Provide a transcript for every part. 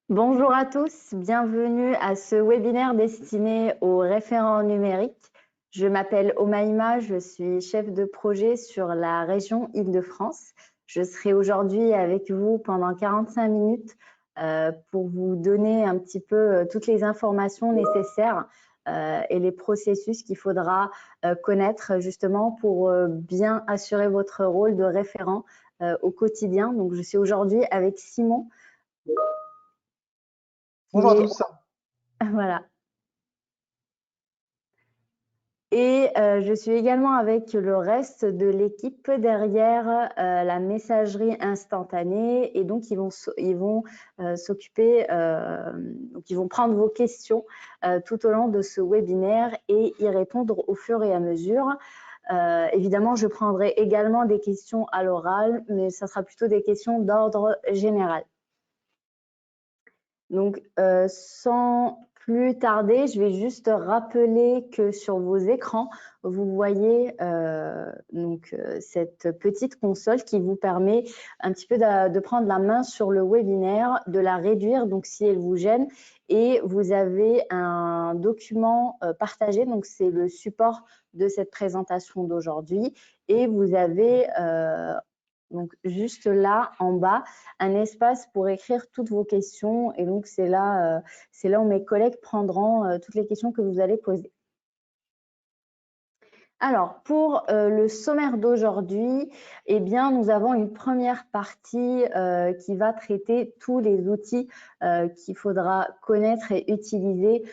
Bonjour à tous, bienvenue à ce webinaire destiné aux référents numériques. Je m'appelle Omaïma, je suis chef de projet sur la région Île-de-France. Je serai aujourd'hui avec vous pendant 45 minutes pour vous donner un petit peu toutes les informations nécessaires et les processus qu'il faudra connaître justement pour bien assurer votre rôle de référent au quotidien. Donc, je suis aujourd'hui avec Simon qui Bonjour à est tous. voilà. Et je suis également avec le reste de l'équipe derrière la messagerie instantanée et donc ils vont s'occuper, donc ils vont prendre vos questions tout au long de ce webinaire et y répondre au fur et à mesure. Évidemment, je prendrai également des questions à l'oral, mais ça sera plutôt des questions d'ordre général. Donc, sans plus tarder, je vais juste rappeler que sur vos écrans, vous voyez cette petite console qui vous permet un petit peu de prendre la main sur le webinaire, de la réduire donc si elle vous gêne. Et vous avez un document partagé, donc c'est le support de cette présentation d'aujourd'hui. Et vous avez donc juste là en bas un espace pour écrire toutes vos questions et donc c'est là où mes collègues prendront toutes les questions que vous allez poser. Alors, pour le sommaire d'aujourd'hui, eh bien, nous avons une première partie qui va traiter tous les outils qu'il faudra connaître et utiliser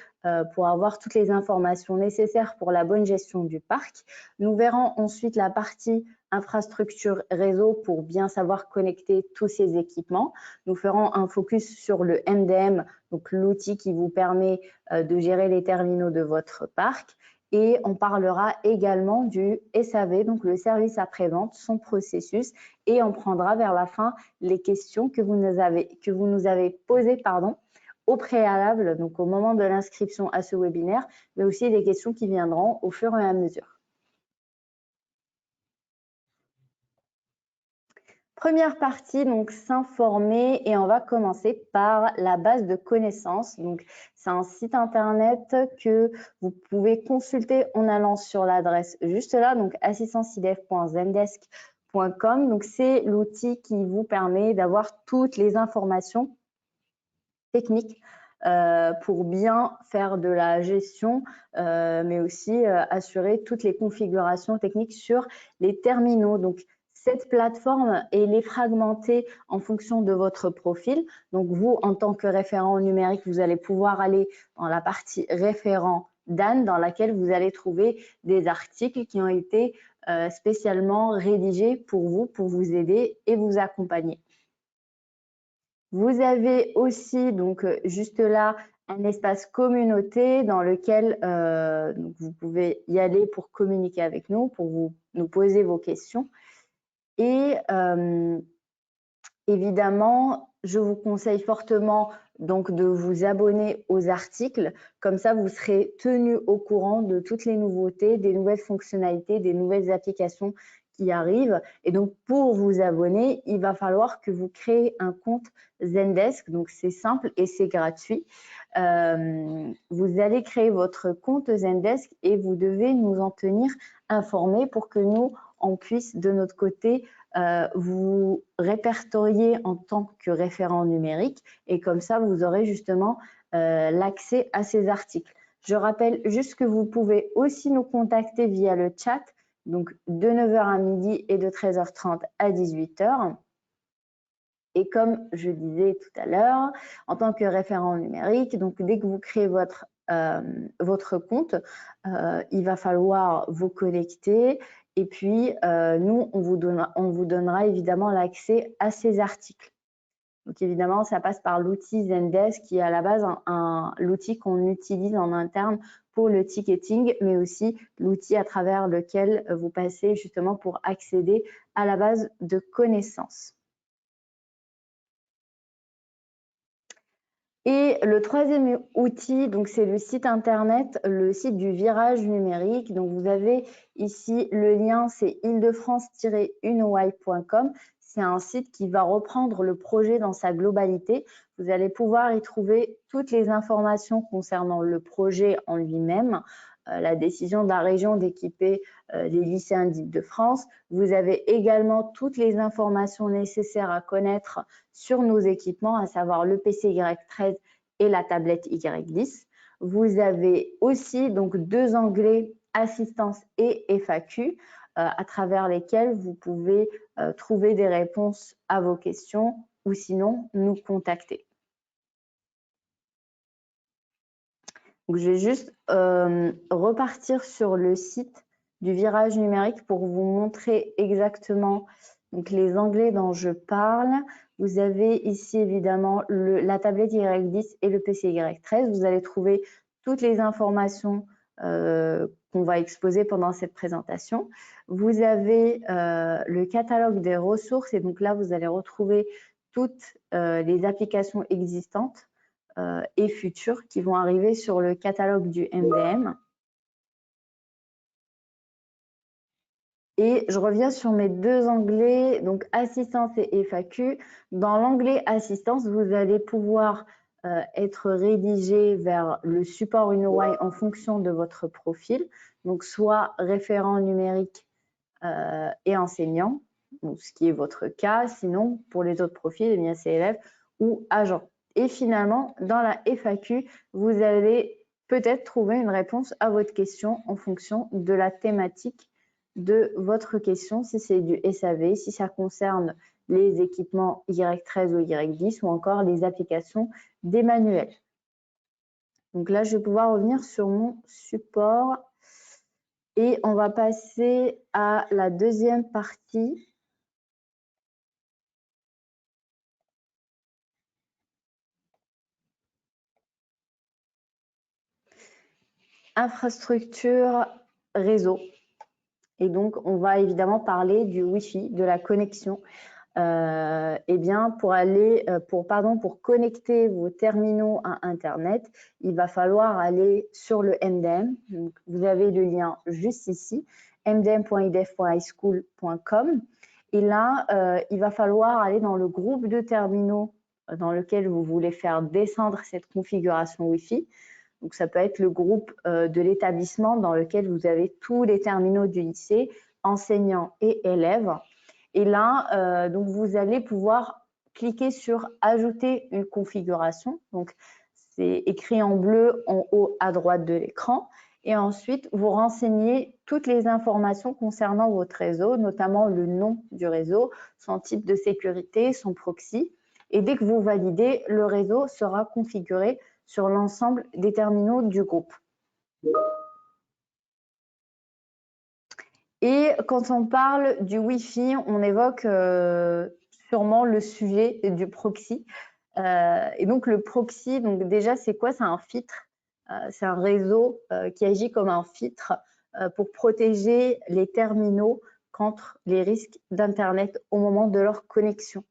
pour avoir toutes les informations nécessaires pour la bonne gestion du parc. Nous verrons ensuite la partie infrastructure réseau pour bien savoir connecter tous ces équipements. Nous ferons un focus sur le MDM, donc l'outil qui vous permet de gérer les terminaux de votre parc. Et on parlera également du SAV, donc le service après-vente, son processus, et on prendra vers la fin les questions que vous nous avez posées au préalable, donc au moment de l'inscription à ce webinaire, mais aussi les questions qui viendront au fur et à mesure. Première partie, donc s'informer, et on va commencer par la base de connaissances. Donc, c'est un site internet que vous pouvez consulter en allant sur l'adresse juste là, donc assistanceidef.zendesk.com. Donc, c'est l'outil qui vous permet d'avoir toutes les informations techniques pour bien faire de la gestion, mais aussi assurer toutes les configurations techniques sur les terminaux. Donc, cette plateforme, elle est fragmentée en fonction de votre profil. Donc, vous, en tant que référent numérique, vous allez pouvoir aller dans la partie référent d'Anne, dans laquelle vous allez trouver des articles qui ont été spécialement rédigés pour vous aider et vous accompagner. Vous avez aussi, donc juste là, un espace communauté dans lequel donc vous pouvez y aller pour communiquer avec nous, pour nous poser vos questions. Et évidemment, je vous conseille fortement donc de vous abonner aux articles. Comme ça, vous serez tenu au courant de toutes les nouveautés, des nouvelles fonctionnalités, des nouvelles applications qui arrivent. Et donc, pour vous abonner, il va falloir que vous créez un compte Zendesk. Donc, c'est simple et c'est gratuit. Vous allez créer votre compte Zendesk et vous devez nous en tenir informés pour que nous, on puisse de notre côté vous répertorier en tant que référent numérique et comme ça, vous aurez justement l'accès à ces articles. Je rappelle juste que vous pouvez aussi nous contacter via le chat, donc de 9h à midi et de 13h30 à 18h. Et comme je disais tout à l'heure, en tant que référent numérique, donc dès que vous créez votre compte, il va falloir vous connecter et puis nous, on vous donnera évidemment l'accès à ces articles. Donc évidemment, ça passe par l'outil Zendesk qui est à la base l'outil qu'on utilise en interne pour le ticketing, mais aussi l'outil à travers lequel vous passez justement pour accéder à la base de connaissances. Et le troisième outil, donc c'est le site internet, le site du virage numérique. Donc vous avez ici le lien, c'est ile-de-france-unoy.com. c'est un site qui va reprendre le projet dans sa globalité. Vous allez pouvoir y trouver toutes les informations concernant le projet en lui-même, la décision de la région d'équiper les lycéens d'Île-de-France. Vous avez également toutes les informations nécessaires à connaître sur nos équipements, à savoir le PC Y13 et la tablette Y10. Vous avez aussi donc 2 onglets assistance et FAQ à travers lesquels vous pouvez trouver des réponses à vos questions ou sinon nous contacter. Donc, je vais juste repartir sur le site du virage numérique pour vous montrer exactement donc, les onglets dont je parle. Vous avez ici évidemment la tablette Y10 et le PC Y13. Vous allez trouver toutes les informations qu'on va exposer pendant cette présentation. Vous avez le catalogue des ressources et donc là, vous allez retrouver toutes les applications existantes et futures qui vont arriver sur le catalogue du MDM. Et je reviens sur mes 2 onglets, donc assistance et FAQ. Dans l'onglet assistance, vous allez pouvoir être rédigé vers le support UnoY en fonction de votre profil, donc soit référent numérique et enseignant, donc ce qui est votre cas. Sinon, pour les autres profils, eh bien c'est élève ou agent. Et finalement, dans la FAQ, vous allez peut-être trouver une réponse à votre question en fonction de la thématique de votre question, si c'est du SAV, si ça concerne les équipements Y13 ou Y10 ou encore les applications des manuels. Donc là, je vais pouvoir revenir sur mon support et on va passer à la deuxième partie. Infrastructure réseau. Et donc, on va évidemment parler du Wi-Fi, de la connexion. Eh bien, pour connecter vos terminaux à Internet, il va falloir aller sur le MDM. Donc, vous avez le lien juste ici, mdm.idef.highschool.com. Et là, il va falloir aller dans le groupe de terminaux dans lequel vous voulez faire descendre cette configuration Wi-Fi. Donc, ça peut être le groupe de l'établissement dans lequel vous avez tous les terminaux du lycée, enseignants et élèves. Et là, donc vous allez pouvoir cliquer sur « Ajouter une configuration ». Donc, c'est écrit en bleu en haut à droite de l'écran. Et ensuite, vous renseignez toutes les informations concernant votre réseau, notamment le nom du réseau, son type de sécurité, son proxy. Et dès que vous validez, le réseau sera configuré sur l'ensemble des terminaux du groupe. Et quand on parle du Wi-Fi, on évoque sûrement le sujet du proxy. Et donc le proxy, donc déjà c'est quoi? C'est un filtre, c'est un réseau qui agit comme un filtre pour protéger les terminaux contre les risques d'Internet au moment de leur connexion.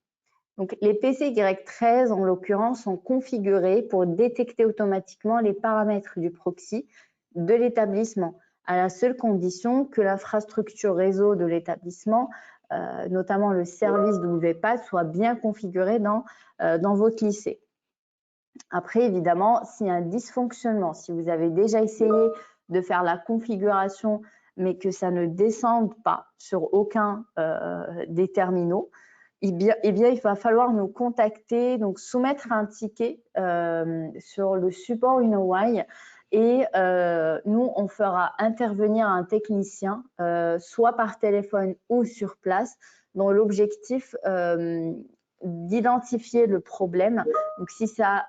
Donc, les PC Y13, en l'occurrence, sont configurés pour détecter automatiquement les paramètres du proxy de l'établissement, à la seule condition que l'infrastructure réseau de l'établissement, notamment le service WPAD, soit bien configuré dans votre lycée. Après, évidemment, s'il y a un dysfonctionnement, si vous avez déjà essayé de faire la configuration, mais que ça ne descende pas sur aucun des terminaux, eh bien, il va falloir nous contacter, donc soumettre un ticket sur le support UnoY et nous, on fera intervenir un technicien, soit par téléphone ou sur place, dont l'objectif d'identifier le problème. Donc, si ça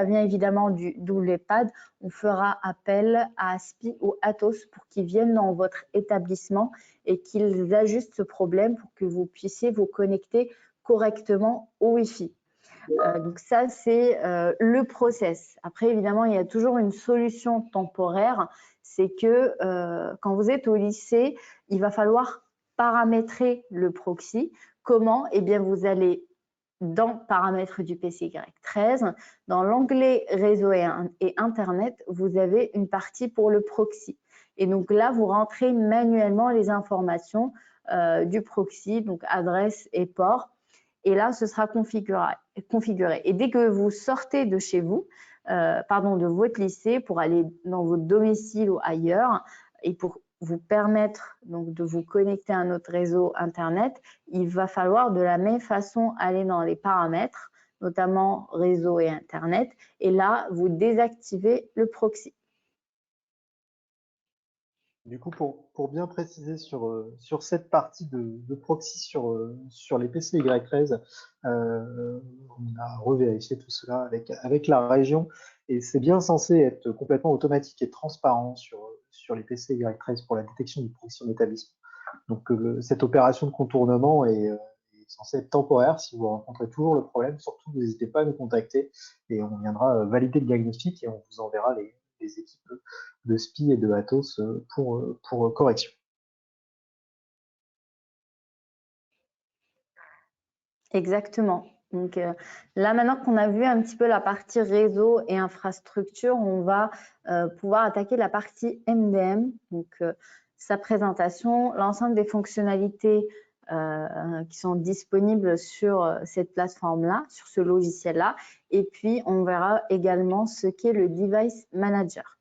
vient évidemment du WPAD, on fera appel à ASPI ou Atos pour qu'ils viennent dans votre établissement et qu'ils ajustent ce problème pour que vous puissiez vous connecter correctement au Wi-Fi. Donc ça, c'est le process. Après, évidemment, il y a toujours une solution temporaire. C'est que quand vous êtes au lycée, il va falloir paramétrer le proxy. Comment? Eh bien, vous allez dans paramètres du PC Y13, dans l'onglet réseau et Internet, vous avez une partie pour le proxy. Et donc là, vous rentrez manuellement les informations du proxy, donc adresse et port. Et là, ce sera configuré. Et dès que vous sortez de chez vous, de votre lycée pour aller dans votre domicile ou ailleurs, et pour vous permettre donc de vous connecter à notre réseau Internet, il va falloir de la même façon aller dans les paramètres, notamment réseau et Internet, et là, vous désactivez le proxy. Du coup, pour bien préciser sur cette partie de proxy sur les PC Y13, on a revérifié tout cela avec la région et c'est bien censé être complètement automatique et transparent sur les PC Y13 pour la détection du proxy en établissement. Donc, cette opération de contournement est censée être temporaire. Si vous rencontrez toujours le problème, surtout n'hésitez pas à nous contacter et on viendra valider le diagnostic et on vous enverra les équipes de SPI et de Atos pour correction. Exactement. Donc là, maintenant qu'on a vu un petit peu la partie réseau et infrastructure, on va pouvoir attaquer la partie MDM, donc sa présentation, l'ensemble des fonctionnalités qui sont disponibles sur cette plateforme-là, sur ce logiciel-là, et puis on verra également ce qu'est le Device Manager.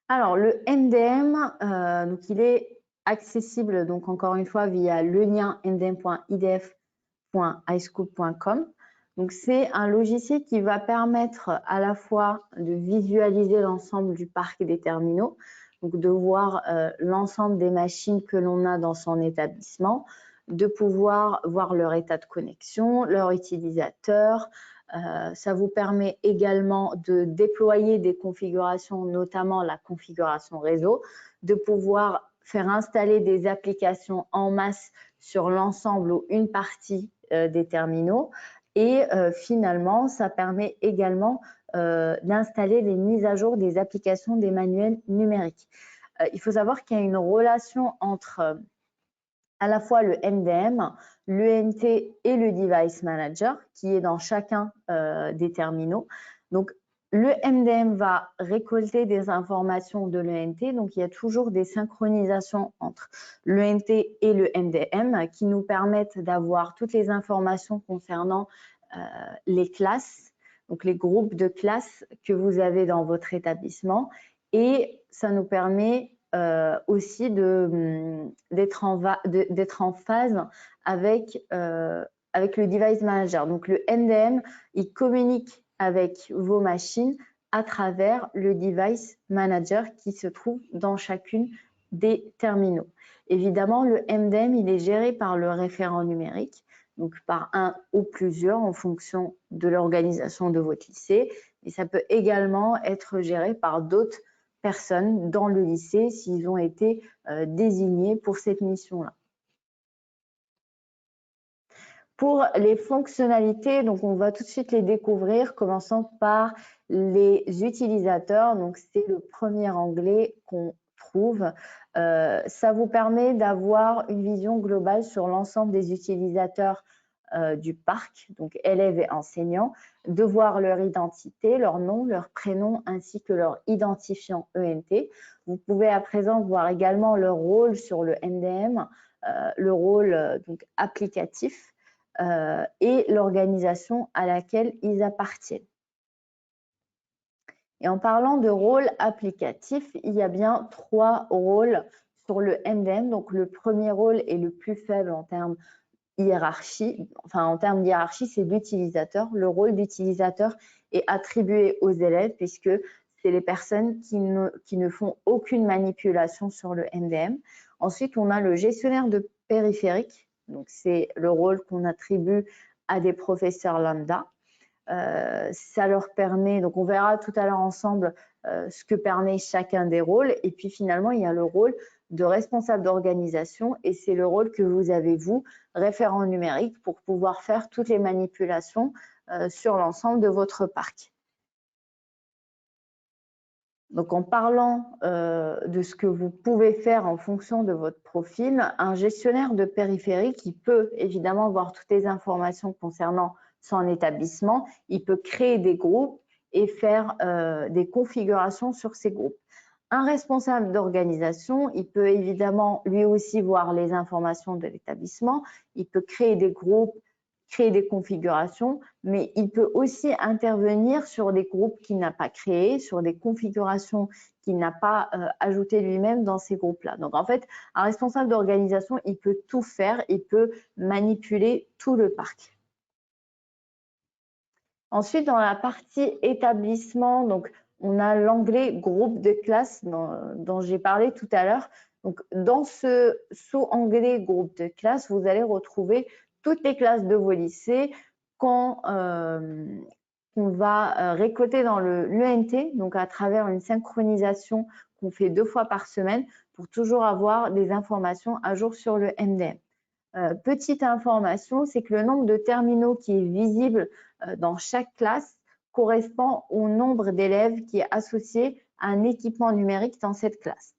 Alors, le MDM, donc il est accessible, donc encore une fois, via le lien mdm.idf.iScoop.com. Donc, c'est un logiciel qui va permettre à la fois de visualiser l'ensemble du parc des terminaux, donc de voir l'ensemble des machines que l'on a dans son établissement, de pouvoir voir leur état de connexion, leur utilisateur. Ça vous permet également de déployer des configurations, notamment la configuration réseau, de pouvoir faire installer des applications en masse sur l'ensemble ou une partie des terminaux. Et finalement, ça permet également d'installer les mises à jour des applications des manuels numériques. Il faut savoir qu'il y a une relation entre à la fois le MDM, l'ENT et le Device Manager qui est dans chacun des terminaux. Donc, le MDM va récolter des informations de l'ENT, donc il y a toujours des synchronisations entre l'ENT et le MDM qui nous permettent d'avoir toutes les informations concernant les classes, donc les groupes de classes que vous avez dans votre établissement, et ça nous permet aussi d'être en phase avec le Device Manager. Donc, le MDM, il communique avec vos machines à travers le Device Manager qui se trouve dans chacune des terminaux. Évidemment, le MDM, il est géré par le référent numérique, donc par un ou plusieurs en fonction de l'organisation de votre lycée. Et ça peut également être géré par d'autres personnes dans le lycée s'ils ont été désignés pour cette mission-là. Pour les fonctionnalités, donc on va tout de suite les découvrir, commençant par les utilisateurs. Donc c'est le premier onglet qu'on trouve. Ça vous permet d'avoir une vision globale sur l'ensemble des utilisateurs du parc, donc élèves et enseignants, de voir leur identité, leur nom, leur prénom, ainsi que leur identifiant ENT. Vous pouvez à présent voir également leur rôle sur le MDM, le rôle donc applicatif et l'organisation à laquelle ils appartiennent. Et en parlant de rôle applicatif, il y a bien 3 rôles sur le MDM. Donc le premier rôle est le plus faible en termes hiérarchie, enfin en termes d'hiérarchie, c'est l'utilisateur. Le rôle d'utilisateur est attribué aux élèves puisque c'est les personnes qui ne font aucune manipulation sur le MDM. Ensuite, on a le gestionnaire de périphérique. Donc, c'est le rôle qu'on attribue à des professeurs lambda. Ça leur permet, donc on verra tout à l'heure ensemble ce que permet chacun des rôles. Et puis finalement, il y a le rôle de responsable d'organisation et c'est le rôle que vous avez, vous, référent numérique, pour pouvoir faire toutes les manipulations sur l'ensemble de votre parc. Donc, en parlant de ce que vous pouvez faire en fonction de votre profil, un gestionnaire de périphérie qui peut évidemment voir toutes les informations concernant son établissement, il peut créer des groupes et faire des configurations sur ces groupes. Un responsable d'organisation, il peut évidemment lui aussi voir les informations de l'établissement, il peut créer des groupes, créer des configurations, mais il peut aussi intervenir sur des groupes qu'il n'a pas créés, sur des configurations qu'il n'a pas ajoutées lui-même dans ces groupes-là. Donc en fait, un responsable d'organisation, il peut tout faire, il peut manipuler tout le parc. Ensuite, dans la partie établissement, donc on a l'onglet groupe de classe dont j'ai parlé tout à l'heure. Donc, dans ce sous-onglet groupe de classe, vous allez retrouver toutes les classes de vos lycées qu'on va récolter dans l'UNT, donc à travers une synchronisation qu'on fait 2 fois par semaine pour toujours avoir des informations à jour sur le MDM. Petite information, c'est que le nombre de terminaux qui est visible dans chaque classe correspond au nombre d'élèves qui est associé à un équipement numérique dans cette classe.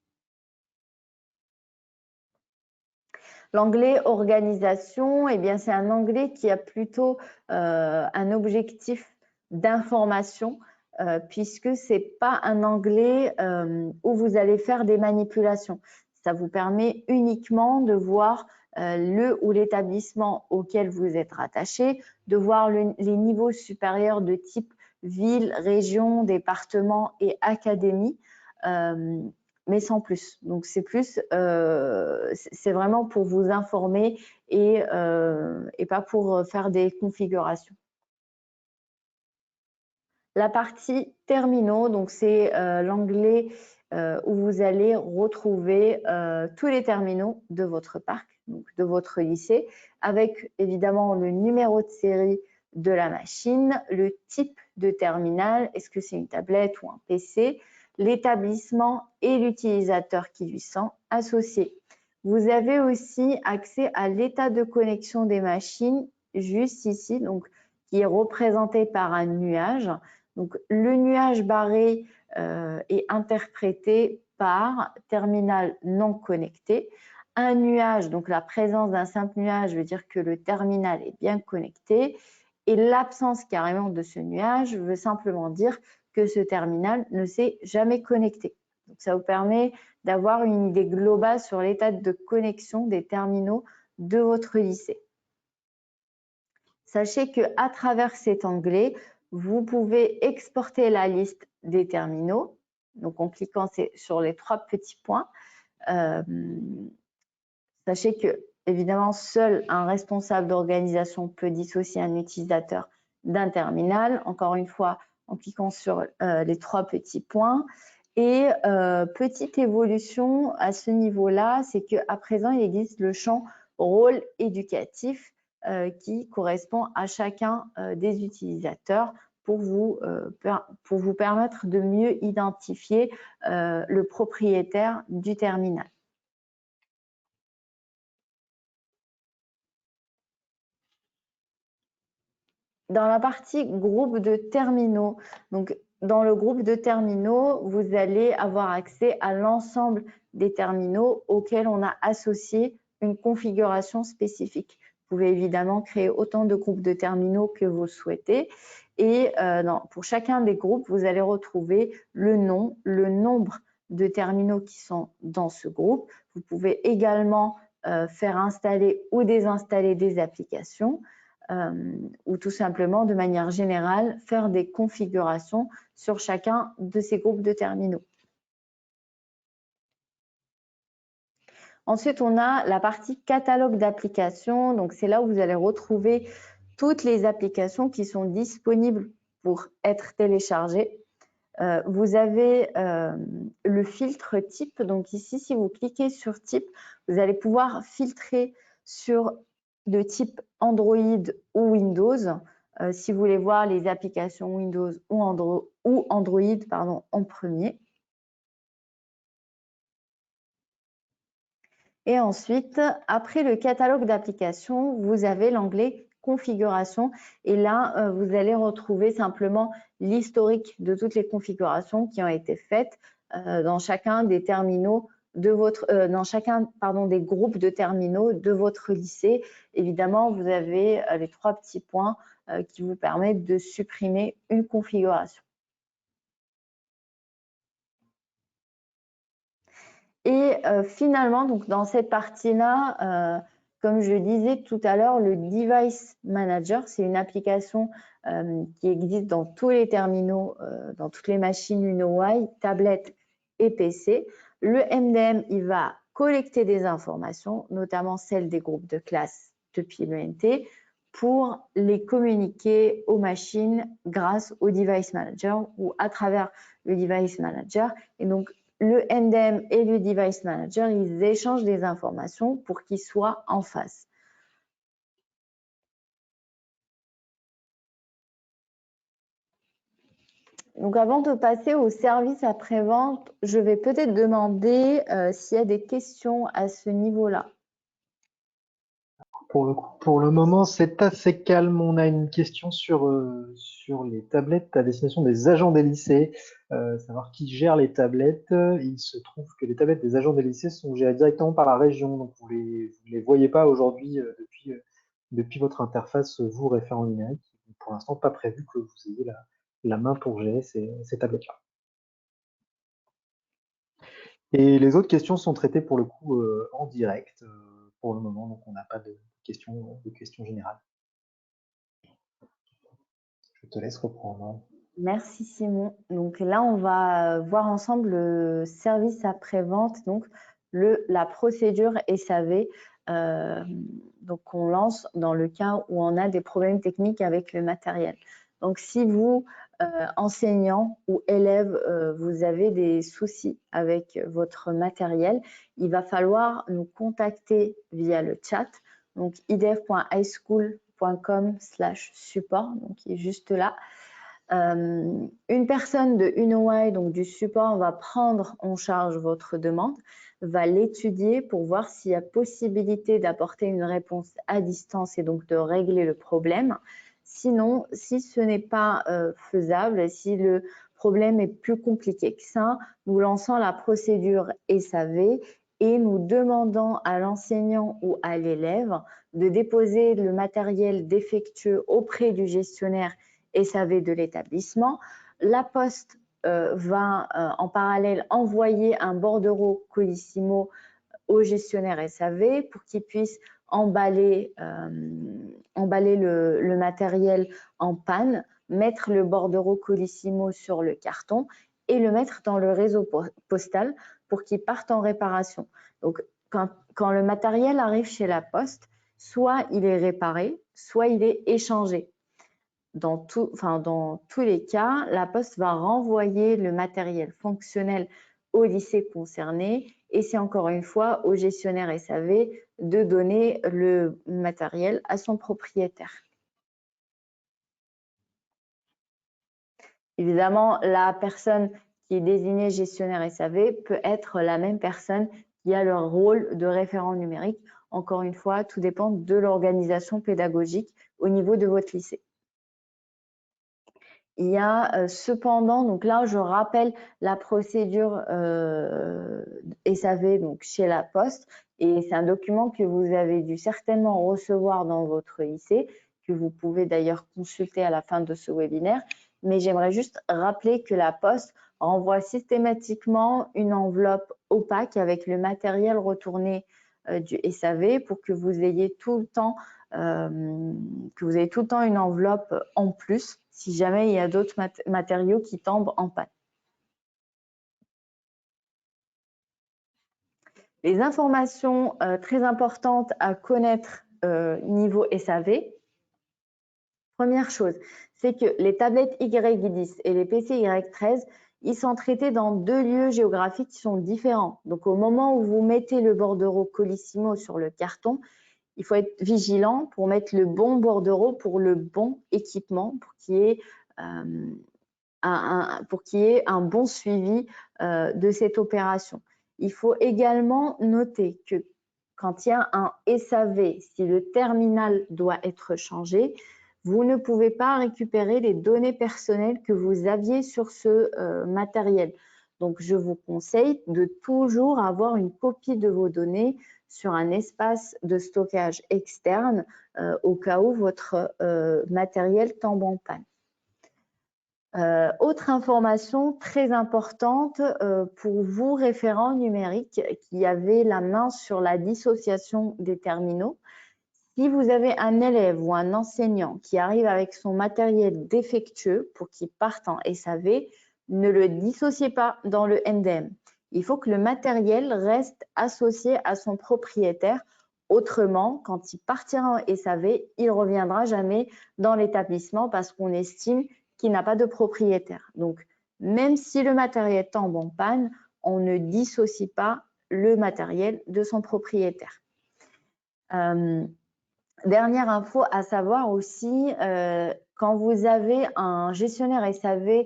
L'onglet organisation, eh bien, c'est un onglet qui a plutôt un objectif d'information puisque ce n'est pas un onglet où vous allez faire des manipulations. Ça vous permet uniquement de voir le ou l'établissement auquel vous êtes rattaché, de voir les niveaux supérieurs de type ville, région, département et académie, mais sans plus. Donc c'est plus, c'est vraiment pour vous informer et pas pour faire des configurations. La partie terminaux, donc c'est l'onglet où vous allez retrouver tous les terminaux de votre parc, donc de votre lycée, avec évidemment le numéro de série de la machine, le type de terminal, est-ce que c'est une tablette ou un PC, l'établissement et l'utilisateur qui lui sont associés. Vous avez aussi accès à l'état de connexion des machines, juste ici, donc qui est représenté par un nuage. Donc, le nuage barré est interprété par terminal non connecté. Un nuage, donc la présence d'un simple nuage veut dire que le terminal est bien connecté. Et l'absence carrément de ce nuage veut simplement dire que ce terminal ne s'est jamais connecté. Donc, ça vous permet d'avoir une idée globale sur l'état de connexion des terminaux de votre lycée. Sachez qu'à travers cet onglet, vous pouvez exporter la liste des terminaux, donc en cliquant sur les 3 petits points. Sachez que, évidemment, seul un responsable d'organisation peut dissocier un utilisateur d'un terminal, encore une fois, en cliquant sur les 3 petits points. Et petite évolution à ce niveau-là, c'est qu'à présent, il existe le champ rôle éducatif qui correspond à chacun des utilisateurs pour vous permettre de mieux identifier le propriétaire du terminal. Dans la partie groupe de terminaux, donc dans le groupe de terminaux, vous allez avoir accès à l'ensemble des terminaux auxquels on a associé une configuration spécifique. Vous pouvez évidemment créer autant de groupes de terminaux que vous souhaitez. Et pour chacun des groupes, vous allez retrouver le nom, le nombre de terminaux qui sont dans ce groupe. Vous pouvez également faire installer ou désinstaller des applications. Ou tout simplement, de manière générale, faire des configurations sur chacun de ces groupes de terminaux. Ensuite, on a la partie catalogue d'applications. Donc, c'est là où vous allez retrouver toutes les applications qui sont disponibles pour être téléchargées. Vous avez le filtre type. Donc ici, si vous cliquez sur type, vous allez pouvoir filtrer sur de type Android ou Windows. Si vous voulez voir les applications Windows ou Android en premier. Et ensuite, après le catalogue d'applications, vous avez l'onglet configuration. Et là, vous allez retrouver simplement l'historique de toutes les configurations qui ont été faites dans chacun des terminaux de votre, dans chacun des groupes de terminaux de votre lycée. Évidemment, vous avez les 3 petits points qui vous permettent de supprimer une configuration. Et finalement, donc dans cette partie-là, comme je disais tout à l'heure, le Device Manager, c'est une application qui existe dans tous les terminaux, dans toutes les machines UnoY, tablettes et PC. Le MDM, il va collecter des informations, notamment celles des groupes de classe depuis l'ENT, pour les communiquer aux machines grâce au Device Manager ou à travers le Device Manager. Et donc, le MDM et le Device Manager, ils échangent des informations pour qu'ils soient en phase. Donc, avant de passer au service après-vente, je vais peut-être demander s'il y a des questions à ce niveau-là. Pour le moment, c'est assez calme. On a une question sur les tablettes à destination des agents des lycées, savoir qui gère les tablettes. Il se trouve que les tablettes des agents des lycées sont gérées directement par la région, donc vous les voyez pas aujourd'hui depuis votre interface, vous, référent numérique. Pour l'instant, pas prévu que vous ayez la main pour gérer ces tablettes-là. Et les autres questions sont traitées pour le coup en direct pour le moment, donc on n'a pas de questions générales. Je te laisse reprendre. Merci Simon. Donc là, on va voir ensemble le service après-vente, donc la procédure SAV. Donc on lance dans le cas où on a des problèmes techniques avec le matériel. Donc si vous, enseignant ou élève, vous avez des soucis avec votre matériel, il va falloir nous contacter via le chat, donc idev.highschool.com/support, donc qui est juste là. Une personne de UnoY, donc du support, va prendre en charge votre demande, va l'étudier pour voir s'il y a possibilité d'apporter une réponse à distance et donc de régler le problème. Sinon, si ce n'est pas faisable, si le problème est plus compliqué que ça, nous lançons la procédure SAV et nous demandons à l'enseignant ou à l'élève de déposer le matériel défectueux auprès du gestionnaire SAV de l'établissement. La Poste va en parallèle envoyer un bordereau Colissimo au gestionnaire SAV pour qu'il puisse emballer le matériel en panne, mettre le bordereau Colissimo sur le carton et le mettre dans le réseau postal pour qu'il parte en réparation. Donc, quand le matériel arrive chez la Poste, soit il est réparé, soit il est échangé. Dans tous les cas, la Poste va renvoyer le matériel fonctionnel au lycée concerné et c'est encore une fois au gestionnaire SAV de donner le matériel à son propriétaire. Évidemment, la personne qui est désignée gestionnaire SAV peut être la même personne qui a le rôle de référent numérique. Encore une fois, tout dépend de l'organisation pédagogique au niveau de votre lycée. Il y a cependant, donc là, je rappelle la procédure SAV donc chez la Poste et c'est un document que vous avez dû certainement recevoir dans votre lycée, que vous pouvez d'ailleurs consulter à la fin de ce webinaire. Mais j'aimerais juste rappeler que la Poste renvoie systématiquement une enveloppe opaque avec le matériel retourné du SAV pour que vous ayez tout le temps une enveloppe en plus si jamais il y a d'autres matériaux qui tombent en panne. Les informations très importantes à connaître niveau SAV. Première chose, c'est que les tablettes Y10 et les PC Y13, ils sont traités dans 2 lieux géographiques qui sont différents. Donc, au moment où vous mettez le bordereau Colissimo sur le carton, il faut être vigilant pour mettre le bon bordereau pour le bon équipement, pour qu'il y ait un bon suivi de cette opération. Il faut également noter que quand il y a un SAV, si le terminal doit être changé, vous ne pouvez pas récupérer les données personnelles que vous aviez sur ce matériel. Donc, je vous conseille de toujours avoir une copie de vos données sur un espace de stockage externe au cas où votre matériel tombe en panne. Autre information très importante pour vous, référents numériques, qui avez la main sur la dissociation des terminaux. Si vous avez un élève ou un enseignant qui arrive avec son matériel défectueux pour qu'il parte en SAV, ne le dissociez pas dans le MDM. Il faut que le matériel reste associé à son propriétaire. Autrement, quand il partira en SAV, il ne reviendra jamais dans l'établissement parce qu'on estime qu'il n'a pas de propriétaire. Donc, même si le matériel tombe en panne, on ne dissocie pas le matériel de son propriétaire. Dernière info à savoir aussi, quand vous avez un gestionnaire SAV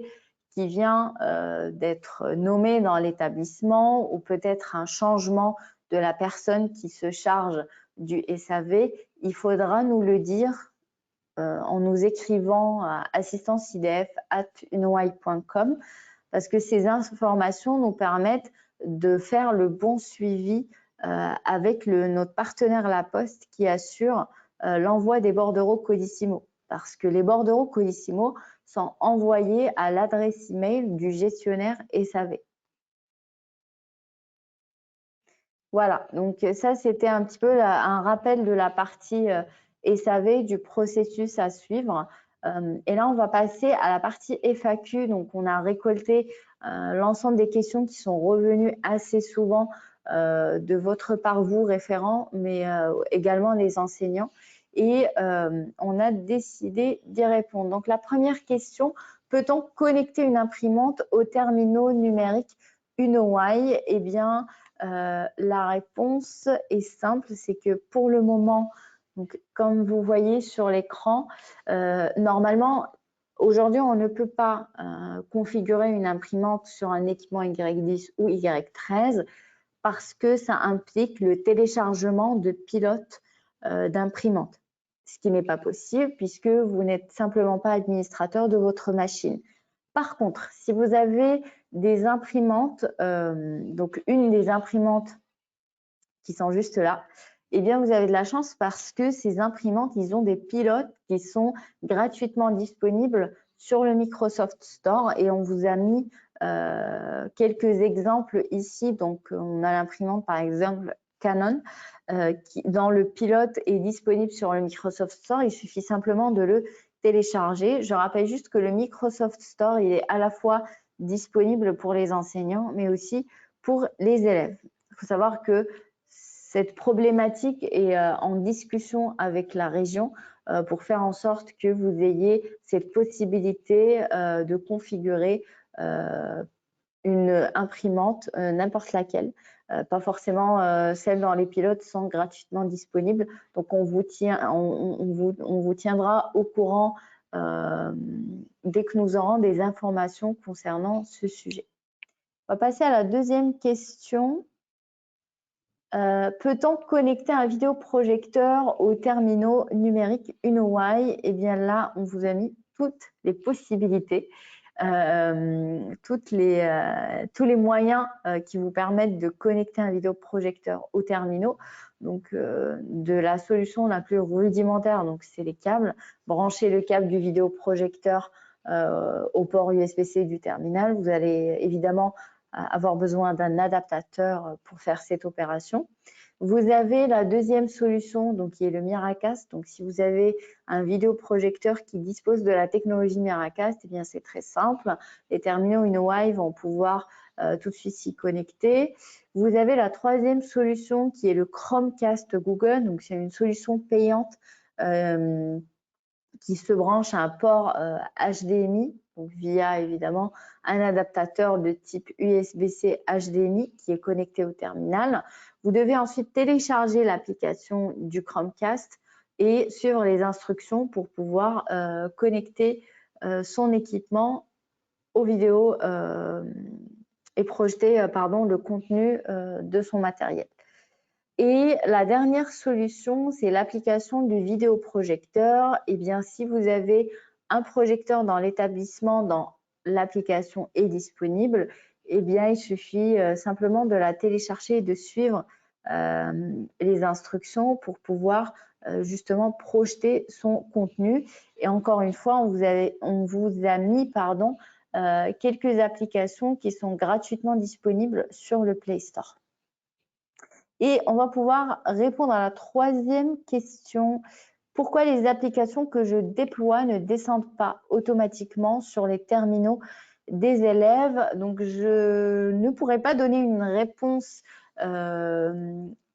qui vient d'être nommé dans l'établissement ou peut-être un changement de la personne qui se charge du SAV, il faudra nous le dire en nous écrivant à assistanceidf@unowhy.com parce que ces informations nous permettent de faire le bon suivi avec notre partenaire La Poste qui assure l'envoi des bordereaux Codissimo, parce que les bordereaux Codissimo sont envoyés à l'adresse email du gestionnaire SAV. Voilà, donc ça c'était un petit peu un rappel de la partie SAV, du processus à suivre. Et là, on va passer à la partie FAQ. Donc, on a récolté l'ensemble des questions qui sont revenues assez souvent de votre part, vous, référents, mais également les enseignants. Et on a décidé d'y répondre. Donc, la première question, peut-on connecter une imprimante aux terminaux numériques Unowhy? Eh bien, la réponse est simple, c'est que pour le moment, donc, comme vous voyez sur l'écran, normalement, aujourd'hui, on ne peut pas configurer une imprimante sur un équipement Y10 ou Y13 parce que ça implique le téléchargement de pilotes d'imprimante, ce qui n'est pas possible puisque vous n'êtes simplement pas administrateur de votre machine. Par contre, si vous avez des imprimantes, donc une des imprimantes qui sont juste là, eh bien, vous avez de la chance parce que ces imprimantes, ils ont des pilotes qui sont gratuitement disponibles sur le Microsoft Store et on vous a mis quelques exemples ici. Donc, on a l'imprimante, par exemple, Canon, qui, dans le pilote, est disponible sur le Microsoft Store. Il suffit simplement de le télécharger. Je rappelle juste que le Microsoft Store, il est à la fois disponible pour les enseignants, mais aussi pour les élèves. Il faut savoir que cette problématique est en discussion avec la région pour faire en sorte que vous ayez cette possibilité de configurer une imprimante, n'importe laquelle, pas forcément celles dans les pilotes sont gratuitement disponibles. Donc, on vous tiendra au courant dès que nous aurons des informations concernant ce sujet. On va passer à la deuxième question. Peut-on connecter un vidéoprojecteur aux terminaux numériques Unowhy? Eh bien là, on vous a mis toutes les possibilités, tous les moyens qui vous permettent de connecter un vidéoprojecteur aux terminaux. Donc, de la solution la plus rudimentaire, donc c'est les câbles. Branchez le câble du vidéoprojecteur au port USB-C du terminal. Vous allez évidemment avoir besoin d'un adaptateur pour faire cette opération. Vous avez la deuxième solution, donc qui est le Miracast. Donc, si vous avez un vidéoprojecteur qui dispose de la technologie Miracast, eh bien c'est très simple. Les terminaux Unowhy vont pouvoir tout de suite s'y connecter. Vous avez la troisième solution qui est le Chromecast Google. Donc, c'est une solution payante qui se branche à un port HDMI, donc via évidemment un adaptateur de type USB-C HDMI qui est connecté au terminal. Vous devez ensuite télécharger l'application du Chromecast et suivre les instructions pour pouvoir connecter son équipement aux vidéos et projeter le contenu de son matériel. Et la dernière solution, c'est l'application du vidéoprojecteur. Eh bien, si vous avez un projecteur dans l'établissement, dans l'application est disponible, eh bien, il suffit simplement de la télécharger et de suivre les instructions pour pouvoir justement projeter son contenu. Et encore une fois, on vous a mis quelques applications qui sont gratuitement disponibles sur le Play Store. Et on va pouvoir répondre à la troisième question. Pourquoi les applications que je déploie ne descendent pas automatiquement sur les terminaux des élèves? Donc, je ne pourrais pas donner une réponse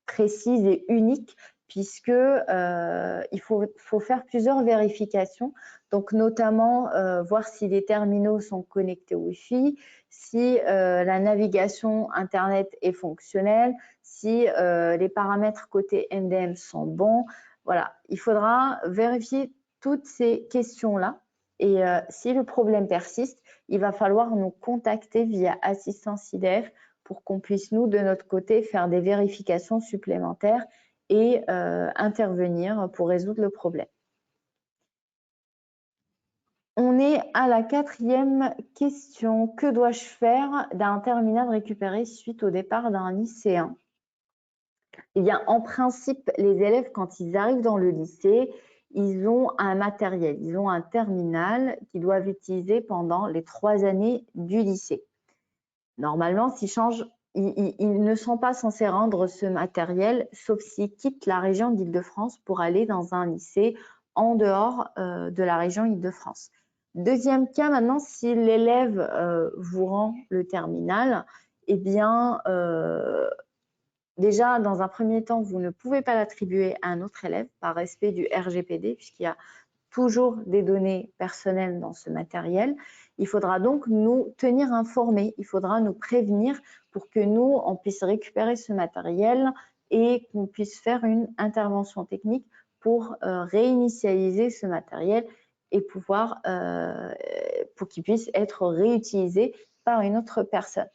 précise et unique puisque il faut faire plusieurs vérifications. Donc, notamment, voir si les terminaux sont connectés au Wi-Fi, si la navigation Internet est fonctionnelle, si les paramètres côté MDM sont bons. Voilà, il faudra vérifier toutes ces questions-là. Et si le problème persiste, il va falloir nous contacter via Assistance IDF pour qu'on puisse, nous, de notre côté, faire des vérifications supplémentaires et intervenir pour résoudre le problème. On est à la quatrième question. Que dois-je faire d'un terminal récupéré suite au départ d'un lycéen? Eh bien, en principe, les élèves, quand ils arrivent dans le lycée, ils ont un matériel, ils ont un terminal qu'ils doivent utiliser pendant les 3 années du lycée. Normalement, s'ils changent, ils ne sont pas censés rendre ce matériel, sauf s'ils quittent la région d'Île-de-France pour aller dans un lycée en dehors de la région Île-de-France. Deuxième cas, maintenant, si l'élève vous rend le terminal, eh bien, déjà, dans un premier temps, vous ne pouvez pas l'attribuer à un autre élève par respect du RGPD, puisqu'il y a toujours des données personnelles dans ce matériel. Il faudra donc nous tenir informés, il faudra nous prévenir pour que nous, on puisse récupérer ce matériel et qu'on puisse faire une intervention technique pour réinitialiser ce matériel et pour qu'il puisse être réutilisé par une autre personne.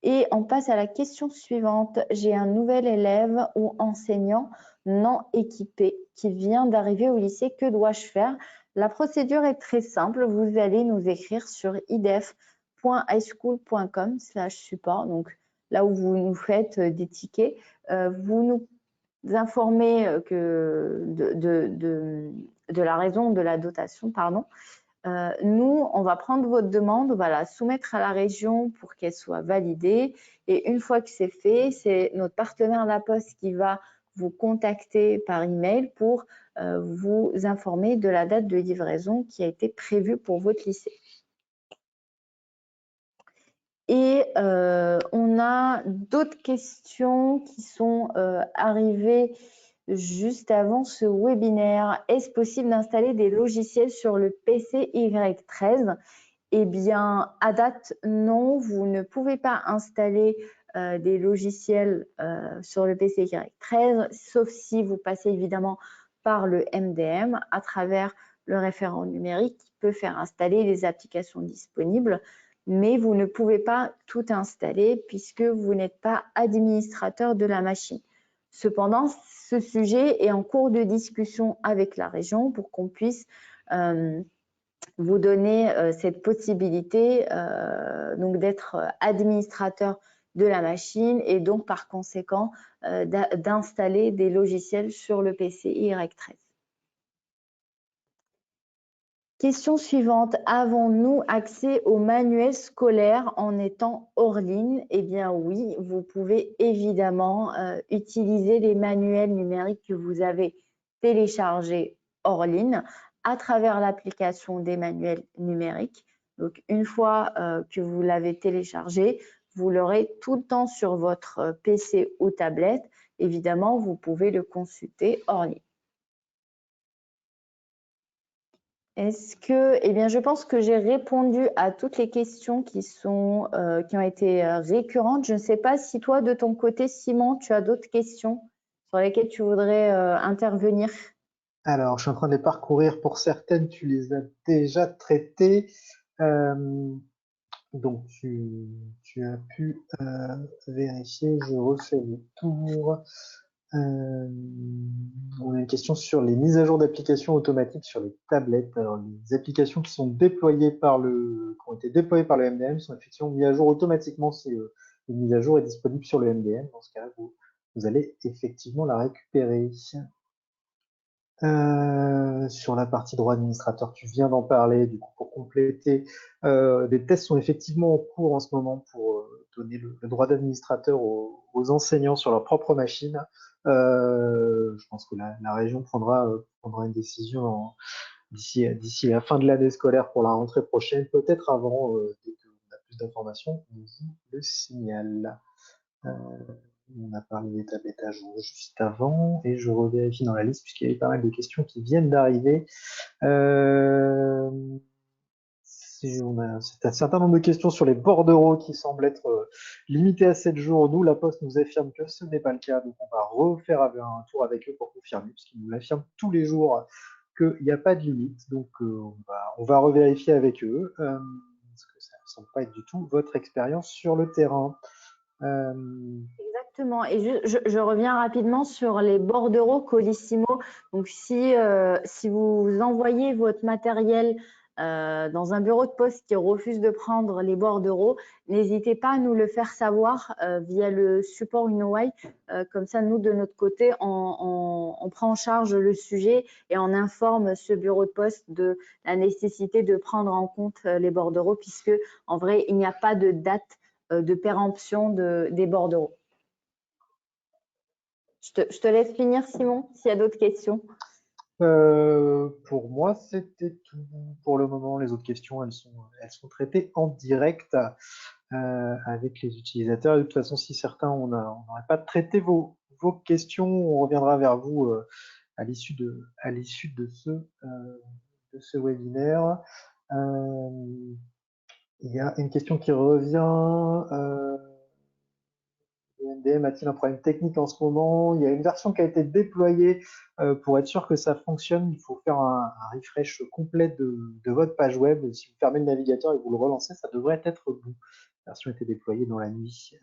Et on passe à la question suivante. J'ai un nouvel élève ou enseignant non équipé qui vient d'arriver au lycée. Que dois-je faire? La procédure est très simple. Vous allez nous écrire sur idef.highschool.com/support. Donc là où vous nous faites des tickets, vous nous informez de la raison de la dotation, pardon. Nous, on va prendre votre demande, on va la soumettre à la région pour qu'elle soit validée. Et une fois que c'est fait, c'est notre partenaire La Poste qui va vous contacter par email pour vous informer de la date de livraison qui a été prévue pour votre lycée. Et on a d'autres questions qui sont arrivées juste avant ce webinaire. Est-ce possible d'installer des logiciels sur le PC Y13? Eh bien, à date, non, vous ne pouvez pas installer des logiciels sur le PC Y13, sauf si vous passez évidemment par le MDM à travers le référent numérique qui peut faire installer les applications disponibles, mais vous ne pouvez pas tout installer puisque vous n'êtes pas administrateur de la machine. Cependant, ce sujet est en cours de discussion avec la région pour qu'on puisse vous donner cette possibilité donc d'être administrateur de la machine et donc par conséquent d'installer des logiciels sur le PC Y13. Question suivante. Avons-nous accès aux manuels scolaires en étant hors ligne? Eh bien oui, vous pouvez évidemment utiliser les manuels numériques que vous avez téléchargés hors ligne à travers l'application des manuels numériques. Donc une fois que vous l'avez téléchargé, vous l'aurez tout le temps sur votre PC ou tablette. Évidemment, vous pouvez le consulter hors ligne. Est-ce que, eh bien, je pense que j'ai répondu à toutes les questions qui ont été récurrentes. Je ne sais pas si toi, de ton côté, Simon, tu as d'autres questions sur lesquelles tu voudrais intervenir. Alors, je suis en train de les parcourir. Pour certaines, tu les as déjà traitées. Donc, tu as pu vérifier. Je refais le tour. On a une question sur les mises à jour d'applications automatiques sur les tablettes. Alors, les applications qui ont été déployées par le MDM sont effectivement mises à jour automatiquement. C'est une mise à jour est disponible sur le MDM. Dans ce cas-là, vous allez effectivement la récupérer. Sur la partie droit administrateur, tu viens d'en parler. Du coup, pour compléter, des tests sont effectivement en cours en ce moment pour donner le droit d'administrateur aux enseignants sur leur propre machine. Je pense que la région prendra une décision d'ici la fin de l'année scolaire pour la rentrée prochaine, peut-être avant, dès qu'on a plus d'informations, on vous le signale. On a parlé des tablettes à jour juste avant, et je revérifie dans la liste puisqu'il y avait pas mal de questions qui viennent d'arriver. C'est un certain nombre de questions sur les bordereaux qui semblent être limités à 7 jours. Nous, la Poste nous affirme que ce n'est pas le cas, donc on va refaire un tour avec eux pour confirmer, puisqu'ils nous l'affirment tous les jours qu'il n'y a pas de limite. Donc on va revérifier avec eux, parce que ça ne semble pas être du tout votre expérience sur le terrain. Exactement. Et je reviens rapidement sur les bordereaux Colissimo. Donc, si vous envoyez votre matériel dans un bureau de poste qui refuse de prendre les bordereaux, n'hésitez pas à nous le faire savoir via le support UnoWhy. Comme ça, nous, de notre côté, on prend en charge le sujet et on informe ce bureau de poste de la nécessité de prendre en compte les bordereaux, puisque en vrai, il n'y a pas de date de péremption des bordereaux. Je te laisse finir, Simon, s'il y a d'autres questions. Pour moi, c'était tout pour le moment. Les autres questions, elles sont traitées en direct avec les utilisateurs. De toute façon, si certains, on n'aurait pas traité vos questions, on reviendra vers vous à l'issue de ce webinaire. Il y a une question qui revient. Le MDM a-t-il un problème technique en ce moment? Il y a une version qui a été déployée pour être sûr que ça fonctionne. Il faut faire un refresh complet de votre page web. Si vous fermez le navigateur et que vous le relancez, ça devrait être bon. La version a été déployée dans la nuit.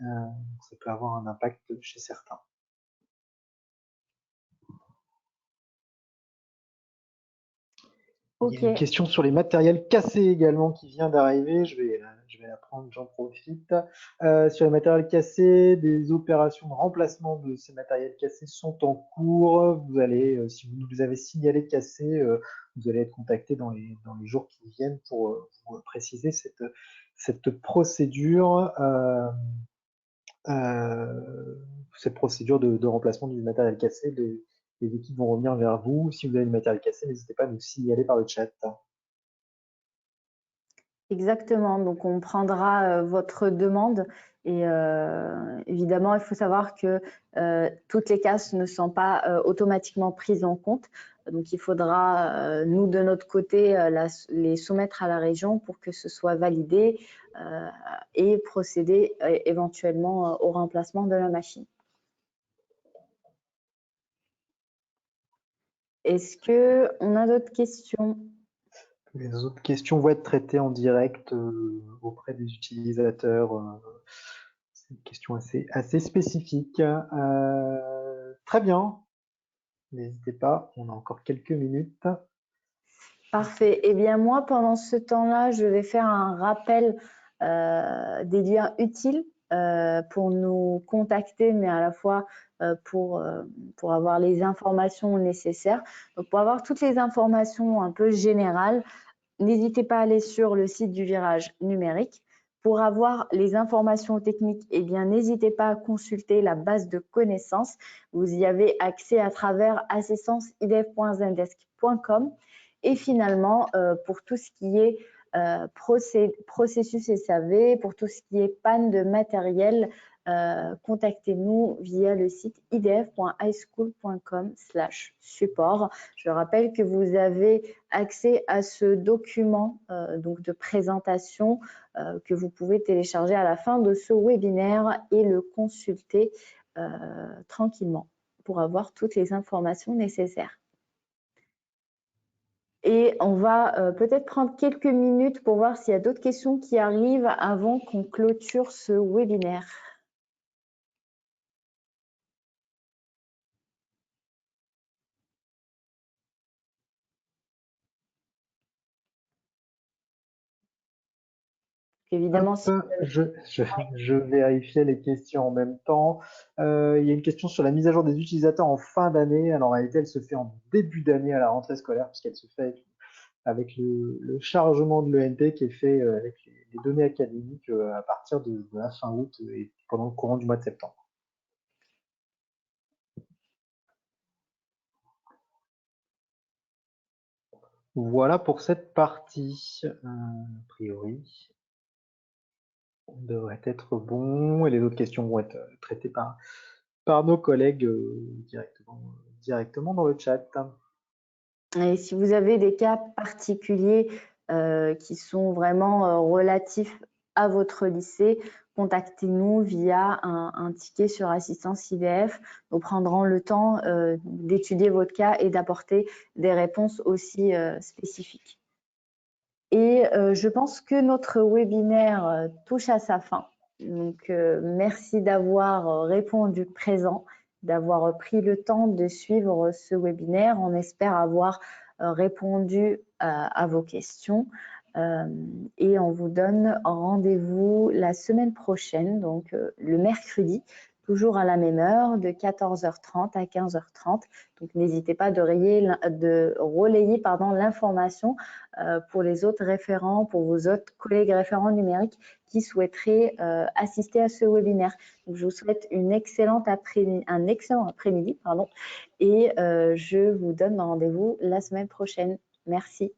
Ça peut avoir un impact chez certains. Il y a une question sur les matériels cassés également qui vient d'arriver. Je vais la prendre, j'en profite. Sur les matériels cassés, des opérations de remplacement de ces matériels cassés sont en cours. Vous allez, si vous nous avez signalé cassé, vous allez être contacté dans les jours qui viennent pour vous préciser cette procédure. Cette procédure de remplacement du matériel cassé. Les équipes vont revenir vers vous. Si vous avez du matériel cassé, n'hésitez pas à nous signaler par le chat. Exactement. Donc, on prendra votre demande. Et évidemment, il faut savoir que toutes les casses ne sont pas automatiquement prises en compte. Donc, il faudra, nous, de notre côté, les soumettre à la région pour que ce soit validé et procéder éventuellement au remplacement de la machine. Est-ce qu'on a d'autres questions? Les autres questions vont être traitées en direct auprès des utilisateurs. C'est une question assez spécifique. Très bien. N'hésitez pas, on a encore quelques minutes. Parfait. Eh bien, moi, pendant ce temps-là, je vais faire un rappel des liens utiles pour nous contacter, mais à la fois pour avoir les informations nécessaires. Donc, pour avoir toutes les informations un peu générales, n'hésitez pas à aller sur le site du Virage Numérique. Pour avoir les informations techniques, eh bien, n'hésitez pas à consulter la base de connaissances. Vous y avez accès à travers assistance-idef.zendesk.com. Et finalement, pour tout ce qui est processus SAV, pour tout ce qui est panne de matériel, contactez-nous via le site idf.highschool.com/support. Je rappelle que vous avez accès à ce document donc de présentation que vous pouvez télécharger à la fin de ce webinaire et le consulter tranquillement pour avoir toutes les informations nécessaires. Et on va peut-être prendre quelques minutes pour voir s'il y a d'autres questions qui arrivent avant qu'on clôture ce webinaire. Évidemment, Hop, si je vérifiais les questions en même temps. Il y a une question sur la mise à jour des utilisateurs en fin d'année. Alors, en réalité, elle se fait en début d'année à la rentrée scolaire, puisqu'elle se fait avec le chargement de l'ENT qui est fait avec les données académiques à partir de la fin août et pendant le courant du mois de septembre. Voilà pour cette partie, a priori. On devrait être bon et les autres questions vont être traitées par nos collègues directement dans le chat. Et si vous avez des cas particuliers qui sont vraiment relatifs à votre lycée, contactez-nous via un ticket sur assistance IVF. Nous prendrons le temps d'étudier votre cas et d'apporter des réponses aussi spécifiques. Et je pense que notre webinaire touche à sa fin. Donc, merci d'avoir répondu présent, d'avoir pris le temps de suivre ce webinaire. On espère avoir répondu à vos questions. Et on vous donne rendez-vous la semaine prochaine, donc le mercredi, toujours à la même heure, de 14h30 à 15h30. Donc, n'hésitez pas de relayer l'information pour les autres référents, pour vos autres collègues référents numériques qui souhaiteraient assister à ce webinaire. Donc, je vous souhaite un excellent après-midi et je vous donne rendez-vous la semaine prochaine. Merci.